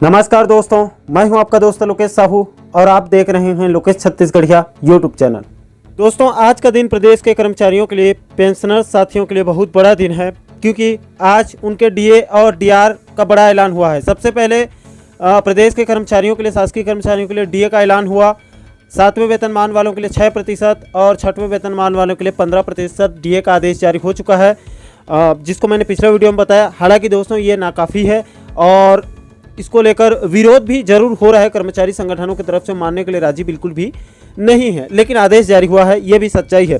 नमस्कार दोस्तों, मैं हूं आपका दोस्त लोकेश साहू और आप देख रहे हैं लोकेश छत्तीसगढ़िया यूट्यूब चैनल। दोस्तों, आज का दिन प्रदेश के कर्मचारियों के लिए, पेंशनर साथियों के लिए बहुत बड़ा दिन है, क्योंकि आज उनके डीए और डीआर का बड़ा ऐलान हुआ है। सबसे पहले प्रदेश के कर्मचारियों के लिए, शासकीय कर्मचारियों के लिए डीए का ऐलान हुआ। 7वें वेतनमान वालों के लिए 6% और 6वें वेतनमान वालों के लिए 15% डीए का आदेश जारी हो चुका है, जिसको मैंने पिछले वीडियो में बताया। हालांकि दोस्तों, ये नाकाफ़ी है और इसको लेकर विरोध भी जरूर हो रहा है। कर्मचारी संगठनों की तरफ से मानने के लिए राजी बिल्कुल भी नहीं है, लेकिन आदेश जारी हुआ है, ये भी सच्चाई है।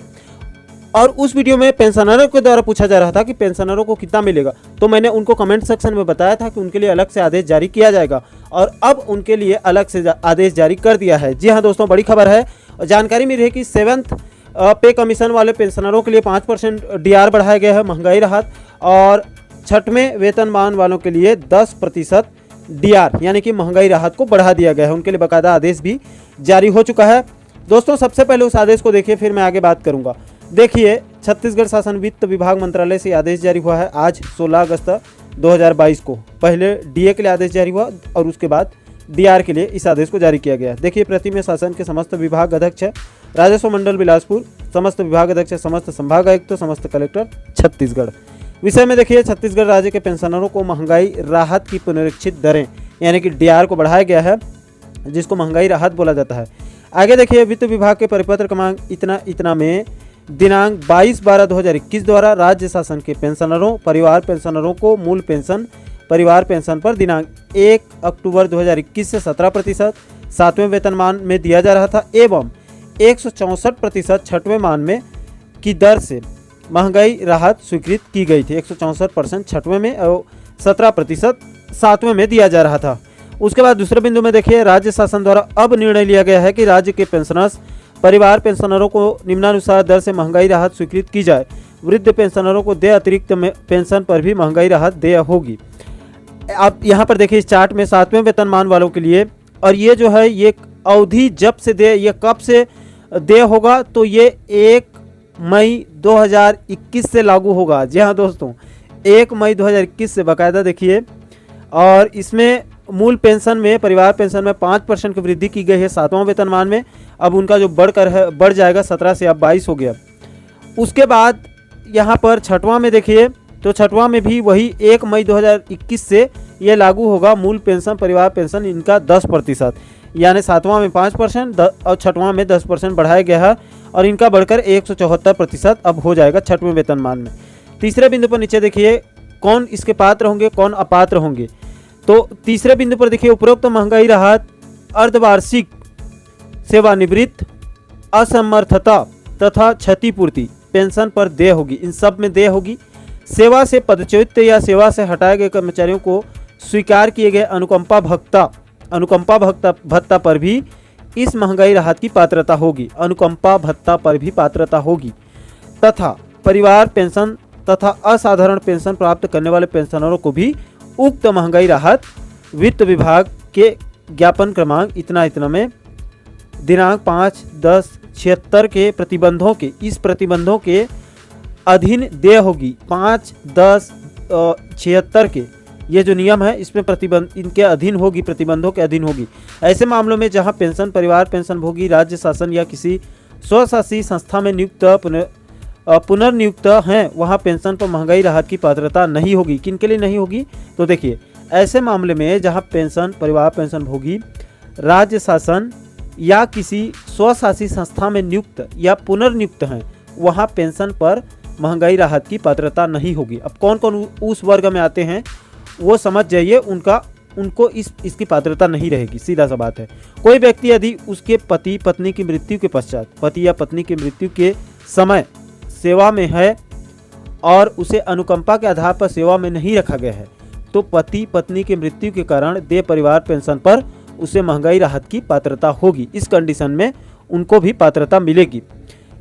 और उस वीडियो में पेंशनरों के द्वारा पूछा जा रहा था कि पेंशनरों को कितना मिलेगा, तो मैंने उनको कमेंट सेक्शन में बताया था कि उनके लिए अलग से आदेश जारी किया जाएगा और अब उनके लिए अलग से आदेश जारी कर दिया है। जी हाँ दोस्तों, बड़ी खबर है। जानकारी मिली है कि 7th पे कमीशन वाले पेंशनरों के लिए 5% डीआर बढ़ाया गया है, महंगाई राहत, और 6वें वेतनमान वालों के लिए 10% डीआर यानी कि महंगाई राहत को बढ़ा दिया गया है। उनके लिए बाकायदा आदेश भी जारी हो चुका है। दोस्तों, सबसे पहले उस आदेश को देखिए, फिर मैं आगे बात करूंगा। देखिए, छत्तीसगढ़ शासन वित्त विभाग मंत्रालय से आदेश जारी हुआ है आज 16 अगस्त 2022 को। पहले डीए के लिए आदेश जारी हुआ और उसके बाद डीआर के लिए इस आदेश को जारी किया गया। देखिए, प्रति में शासन के समस्त विभाग अध्यक्ष, राजस्व मंडल बिलासपुर, समस्त विभाग अध्यक्ष, समस्त संभाग आयुक्त, समस्त कलेक्टर छत्तीसगढ़। विषय में देखिए, छत्तीसगढ़ राज्य के पेंशनरों को महंगाई राहत की पुनरीक्षित दरें यानी कि डीआर को बढ़ाया गया है, जिसको महंगाई राहत बोला जाता है। आगे देखिए, वित्त विभाग के परिपत्र क्रमांक इतना में दिनांक 22/12/2021 द्वारा राज्य शासन के पेंशनरों, परिवार पेंशनरों को मूल पेंशन, परिवार पेंशन पर दिनांक 1 अक्टूबर 2021 से 17% 7वें वेतनमान में दिया जा रहा था एवं 164% 6वें मान में की दर से महंगाई राहत स्वीकृत की गई थी। 164% 6वें में और 17% 7वें में दिया जा रहा था। उसके बाद दूसरे बिंदु में देखिए, राज्य शासन द्वारा अब निर्णय लिया गया है कि राज्य के पेंशनर्स, परिवार पेंशनरों को निम्नानुसार दर से महंगाई राहत स्वीकृत की जाए। वृद्ध पेंशनरों को देय अतिरिक्त पेंशन पर भी महंगाई राहत देय होगी। आप यहाँ पर देखिए, इस चार्ट में 7वें वेतनमान वालों के लिए, और ये जो है ये अवधि जब से देय, ये कब से देय होगा, तो ये 1 मई 2021 से लागू होगा। जी हाँ दोस्तों, 1 मई 2021 से बाकायदा देखिए। और इसमें मूल पेंशन में, परिवार पेंशन में 5% की वृद्धि की गई है 7वां वेतनमान में। अब उनका जो बढ़ जाएगा 17 से अब 22 हो गया। उसके बाद यहाँ पर 6वां में देखिए, तो 6वां में भी वही 1 मई 2021 से ये लागू होगा। मूल पेंशन, परिवार पेंशन, इनका 10%, यानी 7वां में 5% और 6वां में 10% बढ़ाया गया है और इनका बढ़कर 174% अब हो जाएगा 6वें वेतनमान में। तीसरे बिंदु पर नीचे देखिए, कौन इसके पात्र होंगे, कौन अपात्र होंगे। तो तीसरे बिंदु पर देखिए, उपरोक्त महंगाई राहत अर्धवार्षिक सेवानिवृत्त, असमर्थता तथा क्षतिपूर्ति पेंशन पर देय होगी। इन सब में देय होगी। सेवा से पदच्युत या सेवा से हटाए गए कर्मचारियों को स्वीकार किए गए अनुकंपा भत्ता पर भी इस महंगाई राहत की पात्रता होगी। अनुकंपा भत्ता पर भी पात्रता होगी तथा परिवार पेंशन तथा असाधारण पेंशन प्राप्त करने वाले पेंशनरों को भी उक्त महंगाई राहत वित्त विभाग के ज्ञापन क्रमांक इतना में दिनांक 5/10/76 के प्रतिबंधों के अधीन देय होगी। 5/10/76 के ये जो नियम है, इसमें इनके अधीन होगी, प्रतिबंधों के अधीन होगी। ऐसे मामलों में जहां पेंशन, परिवार पेंशन भोगी राज्य शासन या किसी स्वशासी संस्था में नियुक्त पुनर्नियुक्त हैं, वहां पेंशन पर महंगाई राहत की पात्रता नहीं होगी। किनके लिए नहीं होगी, तो देखिए, ऐसे मामले में जहां पेंशन, परिवार पेंशन भोगी राज्य शासन या किसी स्वशासी संस्था में नियुक्त या पुनर्नियुक्त हैं, वहां पेंशन पर महंगाई राहत की पात्रता नहीं होगी। अब कौन कौन उस वर्ग में आते हैं वो समझ जाइए, उनको इसकी पात्रता नहीं रहेगी। सीधा सा बात है। कोई व्यक्ति यदि उसके पति पत्नी की मृत्यु के पश्चात, पति या पत्नी की मृत्यु के समय सेवा में है और उसे अनुकंपा के आधार पर सेवा में नहीं रखा गया है, तो पति पत्नी की मृत्यु के कारण देय परिवार पेंशन पर उसे महंगाई राहत की पात्रता होगी। इस कंडीशन में उनको भी पात्रता मिलेगी।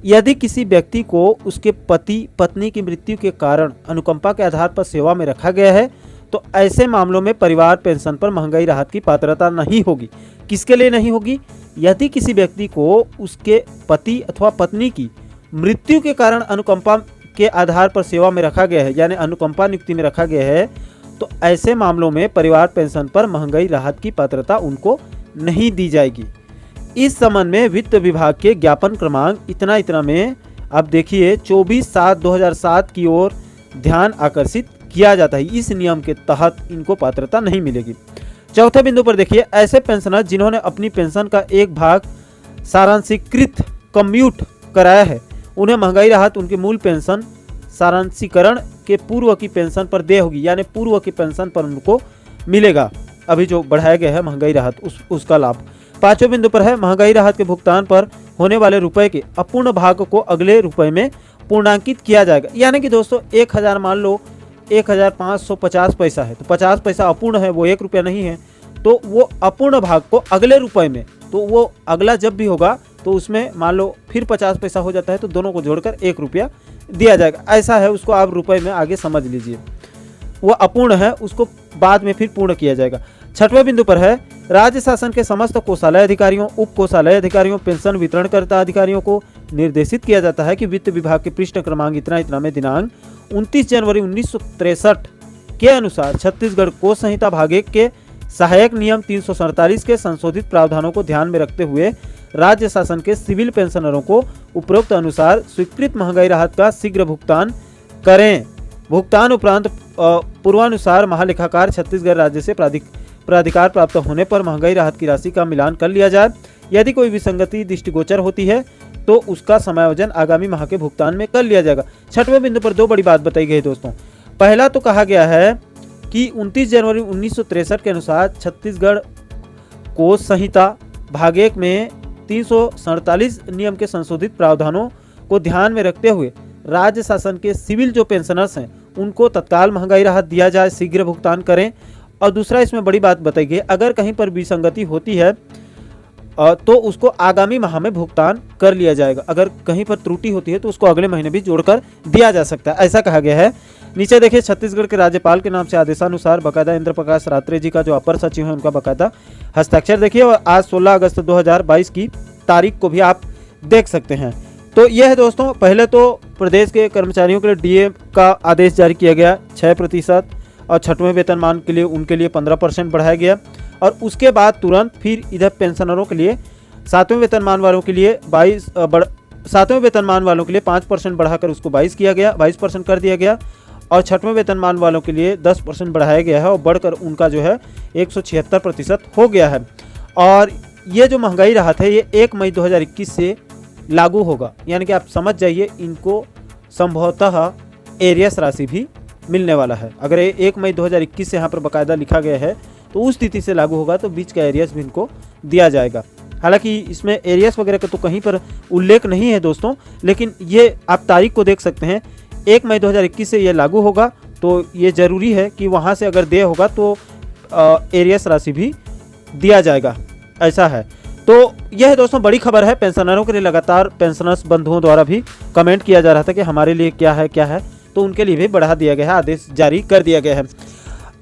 यदि किसी व्यक्ति को उसके पति पत्नी की मृत्यु के कारण अनुकंपा के आधार पर सेवा में रखा गया है, तो ऐसे मामलों में परिवार पेंशन पर महंगाई राहत की पात्रता नहीं होगी। किसके लिए नहीं होगी? यदि किसी व्यक्ति को उसके पति अथवा पत्नी की मृत्यु के कारण अनुकंपा के आधार पर सेवा में रखा गया है, यानी अनुकंपा नियुक्ति में रखा गया है, तो ऐसे मामलों में परिवार पेंशन पर महंगाई राहत की पात्रता उनको नहीं दी जाएगी। इस संबंध में वित्त विभाग के ज्ञापन क्रमांक इतना में आप देखिए 24/7/2007 की ओर ध्यान आकर्षित किया जाता है। इस नियम के तहत इनको पात्रता नहीं मिलेगी। चौथे बिंदु पर देखिए, ऐसे पेंशनर जिन्होंने अपनी पेंशन का एक भाग सारांशीकृत कम्यूट कराया है, उन्हें महंगाई राहत उनके मूल पेंशन सारांशीकरण के पूर्व की पेंशन पर देय होगी, यानी पूर्व की पेंशन पर उनको मिलेगा। अभी जो बढ़ाया गया है महंगाई राहत उसका लाभ। पांचवें बिंदु पर है, महंगाई राहत के भुगतान पर होने वाले रुपए के अपूर्ण भाग को अगले रुपए में पूर्णांकित किया जाएगा। यानी कि दोस्तों 1000 मान लो 1550 पैसा है, तो 50 पैसा अपूर्ण है, वो 1 रुपया नहीं है, तो वो अपूर्ण भाग को अगले रुपए में, तो वो अगला जब भी होगा तो उसमें मान लो फिर 50 पैसा हो जाता है, तो दोनों को जोड़कर 1 रुपया दिया जाएगा। ऐसा है, उसको आप रुपए में आगे समझ लीजिए। वो अपूर्ण है, उसको बाद में फिर पूर्ण किया जाएगा। छठवें बिंदु पर है, राज्य शासन के समस्त कोषालय अधिकारियों, उप कोषालय अधिकारियों, पेंशन वितरणकर्ता अधिकारियों को निर्देशित किया जाता है कि वित्त विभाग के पृष्ठ क्रमांक इतना में दिनांक 29 जनवरी 1963 के अनुसार छत्तीसगढ़ कोष संहिता भाग 1 के सहायक नियम 347 के संशोधित प्रावधानों को ध्यान में रखते हुए राज्य शासन के सिविल पेंशनरों को उपरोक्त अनुसार स्वीकृत महंगाई राहत का शीघ्र भुगतान करें। भुगतान उपरांत पूर्वानुसार महालेखाकार छत्तीसगढ़ राज्य से प्राधिकार प्राप्त होने पर महंगाई राहत की राशि का मिलान कर लिया जाए। यदि कोई विसंगति दृष्टिगोचर होती है तो उसका समायोजन आगामी माह के भुगतान में कर लिया जाएगा। छठवें बिंदु पर 2 बड़ी बात बताई गई दोस्तों। पहला तो कहा गया है कि 29 जनवरी 1963 के अनुसार छत्तीसगढ़ कोष संहिता भाग 1 में 347 नियम के संशोधित प्रावधानों को ध्यान में रखते हुए राज्य शासन के सिविल जो पेंशनर्स हैं उनको तत्काल महंगाई राहत दिया जाए, शीघ्र भुगतान करें। और दूसरा इसमें बड़ी बात बताई गई, अगर कहीं पर विसंगति होती है तो उसको आगामी माह में भुगतान कर लिया जाएगा। अगर कहीं पर त्रुटि होती है तो उसको अगले महीने भी जोड़कर दिया जा सकता है, ऐसा कहा गया है। नीचे देखिए, छत्तीसगढ़ के राज्यपाल के नाम से आदेशानुसार बकायदा इंद्र प्रकाश रात्रे जी का जो अपर सचिव है उनका बकायदा हस्ताक्षर देखिए, और आज 16 अगस्त 2022 की तारीख को भी आप देख सकते हैं। तो यह है दोस्तों, पहले तो प्रदेश के कर्मचारियों के लिए डीए का आदेश जारी किया गया 6% और छठवें वेतनमान के लिए उनके लिए 15% बढ़ाया गया। और उसके बाद तुरंत फिर इधर पेंशनरों के लिए 7वें वेतनमान वालों के लिए 7वें वेतनमान वालों के लिए 5% बढ़ाकर उसको 22% कर दिया गया। और छठवें वेतनमान वालों के लिए 10% बढ़ाया गया है और बढ़कर उनका जो है 176% हो गया है। और ये जो महंगाई राहत है ये 1 मई 2021 से लागू होगा, यानी कि आप समझ जाइए इनको संभवतः एरियस राशि भी मिलने वाला है। अगर 1 मई 2021 से यहाँ पर बाकायदा लिखा गया है तो उस तिथि से लागू होगा, तो बीच का एरियस भी इनको दिया जाएगा। हालांकि इसमें एरियस वगैरह का तो कहीं पर उल्लेख नहीं है दोस्तों, लेकिन ये आप तारीख को देख सकते हैं, 1 मई 2021 से ये लागू होगा। तो ये ज़रूरी है कि वहाँ से अगर देय होगा तो एरियस राशि भी दिया जाएगा, ऐसा है। तो यह दोस्तों बड़ी खबर है पेंशनरों के लिए। लगातार पेंशनर्स बंधुओं द्वारा भी कमेंट किया जा रहा था कि हमारे लिए क्या है, तो उनके लिए भी बढ़ा दिया गया है, आदेश जारी कर दिया गया है।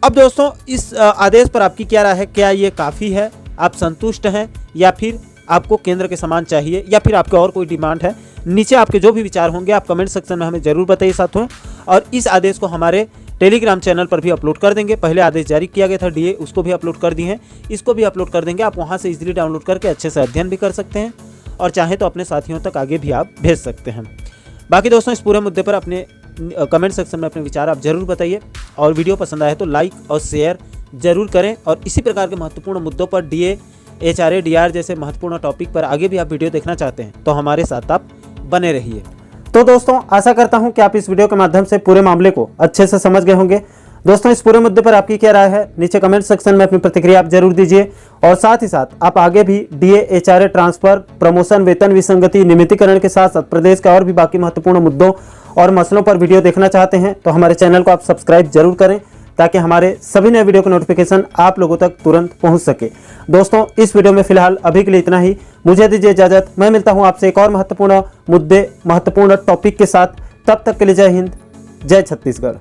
अब दोस्तों इस आदेश पर आपकी क्या राय है? क्या ये काफ़ी है, आप संतुष्ट हैं, या फिर आपको केंद्र के समान चाहिए, या फिर आपका और कोई डिमांड है? नीचे आपके जो भी विचार होंगे आप कमेंट सेक्शन में हमें जरूर बताइए साथियों। और इस आदेश को हमारे टेलीग्राम चैनल पर भी अपलोड कर देंगे। पहले आदेश जारी किया गया था डीए, उसको भी अपलोड कर दिए हैं, इसको भी अपलोड कर देंगे। आप वहाँ से इजीली डाउनलोड करके अच्छे से अध्ययन भी कर सकते हैं और चाहे तो अपने साथियों तक आगे भी आप भेज सकते हैं। बाकी दोस्तों इस पूरे मुद्दे पर अपने कमेंट सेक्शन में अपने विचार आप जरूर बताइए, और वीडियो पसंद आए तो लाइक और शेयर जरूर करें। और इसी प्रकार के महत्वपूर्ण मुद्दों पर डीए, एचआरए, डीआर जैसे महत्वपूर्ण टॉपिक पर आगे भी आप वीडियो देखना चाहते हैं तो हमारे साथ आप बने रहिए। तो दोस्तों आशा करता हूं कि आप इस वीडियो के माध्यम से पूरे मामले को अच्छे से समझ गए होंगे। दोस्तों इस पूरे मुद्दे पर आपकी क्या राय है? नीचे कमेंट सेक्शन में अपनी प्रतिक्रिया आप जरूर दीजिए। और साथ ही साथ आप आगे भी डीए, एचआरए, ट्रांसफर, प्रमोशन, वेतन विसंगति, नियमितीकरण के साथ साथ प्रदेश का और भी बाकी महत्वपूर्ण मुद्दों और मसलों पर वीडियो देखना चाहते हैं तो हमारे चैनल को आप सब्सक्राइब जरूर करें, ताकि हमारे सभी नए वीडियो का नोटिफिकेशन आप लोगों तक तुरंत पहुंच सके। दोस्तों इस वीडियो में फिलहाल अभी के लिए इतना ही। मुझे दीजिए इजाजत। मैं मिलता हूं आपसे एक और महत्वपूर्ण मुद्दे, महत्वपूर्ण टॉपिक के साथ। तब तक के लिए जय हिंद, जय छत्तीसगढ़।